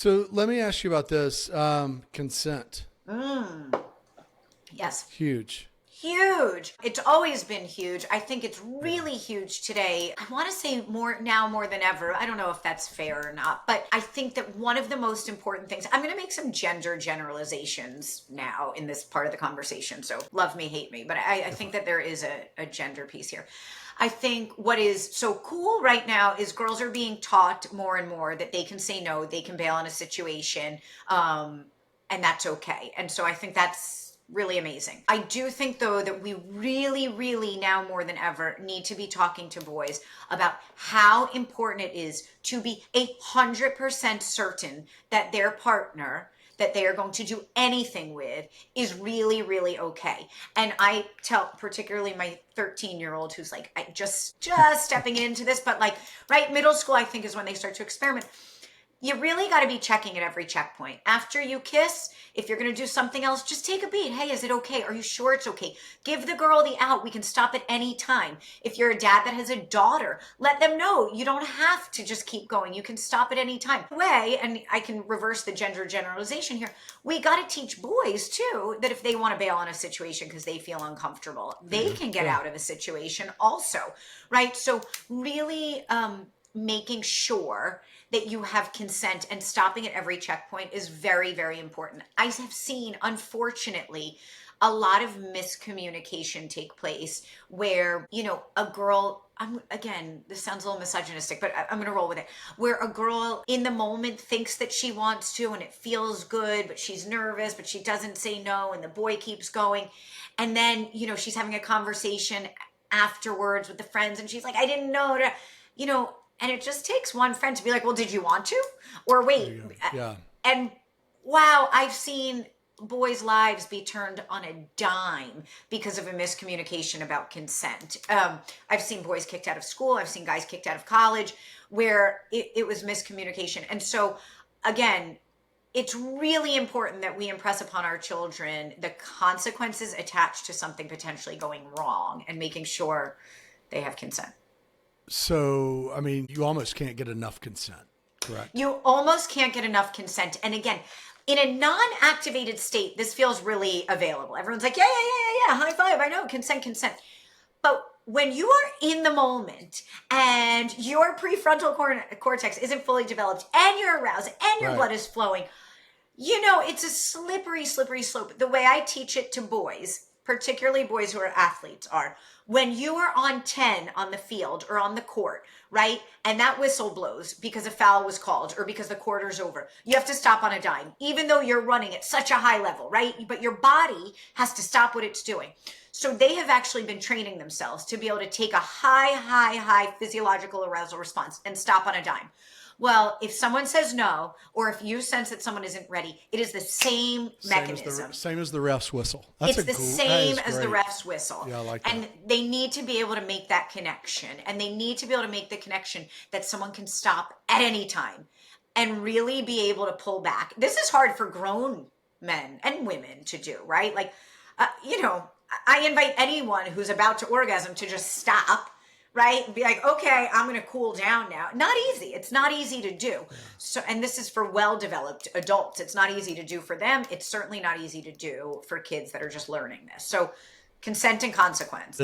So let me ask you about this. Consent. Yes. Huge. Huge. It's always been huge. I think it's really huge today. I want to say more now more than ever. I don't know if that's fair or not, but I think that one of the most important things, I'm going to make some gender generalizations now in this part of the conversation. So love me, hate me, but I think that there is a gender piece here. I think what is so cool right now is girls are being taught more and more that they can say no, they can bail on a situation, and that's okay. And so I think that's really amazing. I do think though that we really, really now more than ever need to be talking to boys about how important it is to be 100% certain that their partner that they are going to do anything with is really, really okay. And I tell particularly my 13-year-old who's like just stepping into this, but like right middle school I think is when they start to experiment. You really got to be checking at every checkpoint. After you kiss, if you're going to do something else, just take a beat. Hey, is it okay? Are you sure it's okay? Give the girl the out. We can stop at any time. If you're a dad that has a daughter, let them know you don't have to just keep going. You can stop at any time. Way, and I can reverse the gender generalization here. We got to teach boys too that if they want to bail on a situation because they feel uncomfortable, they can get out of a situation also, right? So really making sure that you have consent and stopping at every checkpoint is very, very important. I have seen, unfortunately, a lot of miscommunication take place where, a girl, again, this sounds a little misogynistic, but I'm going to roll with it, where a girl in the moment thinks that she wants to and it feels good, but she's nervous, but she doesn't say no, and the boy keeps going. And then, she's having a conversation afterwards with the friends, and she's like, I didn't know, and it just takes one friend to be like, well, did you want to? Or wait. Yeah. And wow, I've seen boys' lives be turned on a dime because of a miscommunication about consent. I've seen boys kicked out of school. I've seen guys kicked out of college where it was miscommunication. And so, again, it's really important that we impress upon our children the consequences attached to something potentially going wrong and making sure they have consent. So, I mean, you almost can't get enough consent, correct? You almost can't get enough consent. And again, in a non-activated state, this feels really available. Everyone's like, yeah, high five. I know, consent. But when you are in the moment and your prefrontal cortex isn't fully developed and you're aroused and your blood is flowing, it's a slippery slope. The way I teach it to boys, particularly boys who are athletes, are when you are on 10 on the field or on the court, right? And that whistle blows because a foul was called or because the quarter's over. You have to stop on a dime, even though you're running at such a high level, right? But your body has to stop what it's doing. So they have actually been training themselves to be able to take a high physiological arousal response and stop on a dime. Well, if someone says no, or if you sense that someone isn't ready, it is the same mechanism. Same as the ref's whistle. It's the same as the ref's whistle. Yeah, I like that. And they need to be able to make that connection. And they need to be able to make the connection that someone can stop at any time and really be able to pull back. This is hard for grown men and women to do, right? Like, I invite anyone who's about to orgasm to just stop, right? And be like, okay, I'm going to cool down now. Not easy. It's not easy to do. Yeah. So, and this is for well-developed adults. It's not easy to do for them. It's certainly not easy to do for kids that are just learning this. So consent and consequence.